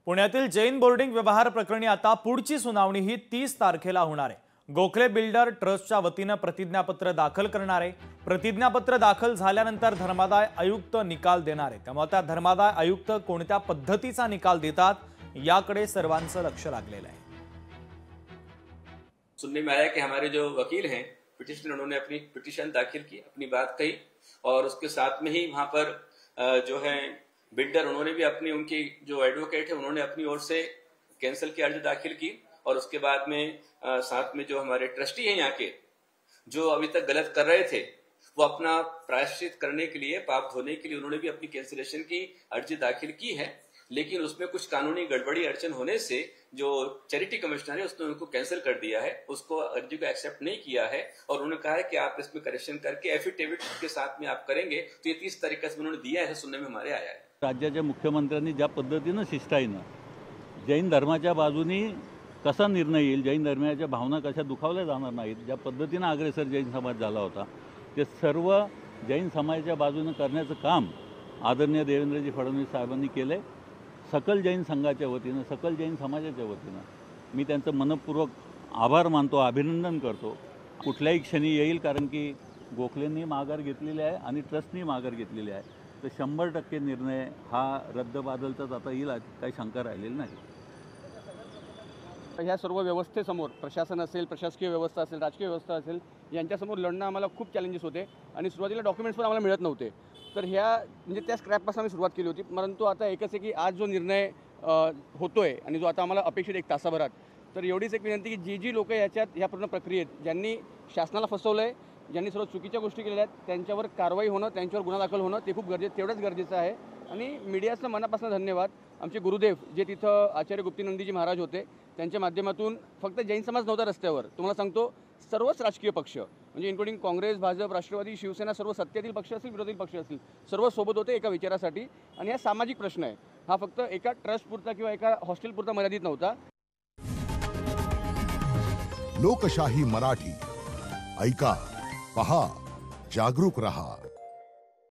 पुण्यातील जैन बोर्डिंग व्यवहार प्रकरणी आता पुढची सुनावणी ही 30 तारखेला होणार आहे। गोखले बिल्डर ट्रस्टच्या वतीने प्रतिज्ञापत्र दाखल करणार आहे। प्रतिज्ञापत्र दाखल झाल्यानंतर धर्मादाय आयुक्त निकाल देणार आहे। त्यामुळे त्या धर्मादाय आयुक्त कोणत्या पद्धतीचा निकाल देतात याकडे सर्वांचं लक्ष लागलेलं आहे। सुनने में आया कि हमारे जो वकील हैं पिटिशनर, उन्होंने अपनी पिटिशन दाखिल की, अपनी बात कही और उसके साथ में ही वहां पर जो है बिल्डर उन्होंने भी अपनी, उनकी जो एडवोकेट है उन्होंने अपनी ओर से कैंसिल की अर्जी दाखिल की और उसके बाद में साथ में जो हमारे ट्रस्टी हैं यहाँ के, जो अभी तक गलत कर रहे थे, वो अपना प्रायश्चित करने के लिए, पाप धोने के लिए उन्होंने भी अपनी कैंसिलेशन की अर्जी दाखिल की है। लेकिन उसमें कुछ कानूनी गड़बड़ी अड़चन होने से जो चैरिटी कमिश्नर है उसने उनको कैंसिल कर दिया है, उसको अर्जी को एक्सेप्ट नहीं किया है और उन्होंने कहा है कि आप इसमें करेक्शन करके एफिडेविट के साथ में आप करेंगे। तो ये 30 तारीख से उन्होंने दिया है, सुनने में हमारे आया है। राज्याच्या मुख्यमंत्र्यांनी ज्या पद्धतीनं शिष्टाईनं जैन धर्माच्या बाजूनी कसा निर्णय येईल, जैन धर्माच्या भावना कशा दुखावल्या जाणार नाहीत, ज्या पद्धतीनं अग्रेसर जैन समाज झाला होता ते सर्व जैन समाजाच्या बाजूने करण्याचं काम आदरणीय देवेंद्रजी फडणवीस साहेबांनी केले। सकल जैन संघाच्या वतीनं, सकल जैन समाजाच्या वतीनं मी त्यांचं मनपूर्वक आभार मानतो, अभिनंदन करतो। कुठल्याही क्षणी येईल, कारण की गोखलेंनी माघार घेतलेली आहे आणि ट्रस्टनी माघार घेतलेली आहे, तर 100% निर्णय हा रद्दबादलचाच आता येईल, काही शंका राहिलेली नाही। ह्या सर्व व्यवस्थेसमोर प्रशासन असेल, प्रशासकीय व्यवस्था असेल, राजकीय व्यवस्था असेल, यांच्यासमोर लढणं आम्हाला खूप चॅलेंजेस होते आणि सुरुवातीला डॉक्युमेंट्स पण आम्हाला मिळत नव्हते। तर ह्या म्हणजे त्या स्क्रॅपपासून आम्ही सुरुवात केली होती, परंतु आता एकच आहे की आज जो निर्णय होतोय आणि जो आता आम्हाला अपेक्षित 1 तासाभरात, तर एवढीच एक विनंती की जी लोक याच्यात ह्या पूर्ण प्रक्रियेत ज्यांनी शासनाला फसवलं आहे, ज्यांनी सर्व चुकीच्या गोष्टी केलेल्या आहेत, त्यांच्यावर कारवाई होणं, त्यांच्यावर गुन्हा दाखल होणं ते खूप तेवढंच गरजेचं आहे। आणि मीडियाचं मनापासून धन्यवाद। आमचे गुरुदेव जे तिथं आचार्य गुप्तीनंदीजी महाराज होते, त्यांच्या माध्यमातून फक्त जैन समाज नव्हता रस्त्यावर, तुम्हाला सांगतो सर्वच राजकीय पक्ष म्हणजे इन्क्लुडिंग काँग्रेस, भाजप, राष्ट्रवादी, शिवसेना, सर्व सत्तेतील पक्ष असतील, विरोधी पक्ष असतील, सर्व सोबत होते एका विचारासाठी। आणि हा सामाजिक प्रश्न आहे, हा फक्त एका ट्रस्टपुरता किंवा एका हॉस्टेलपुरता मर्यादित नव्हता। लोकशाही मराठी ऐका, पहा, जागरूक रहा।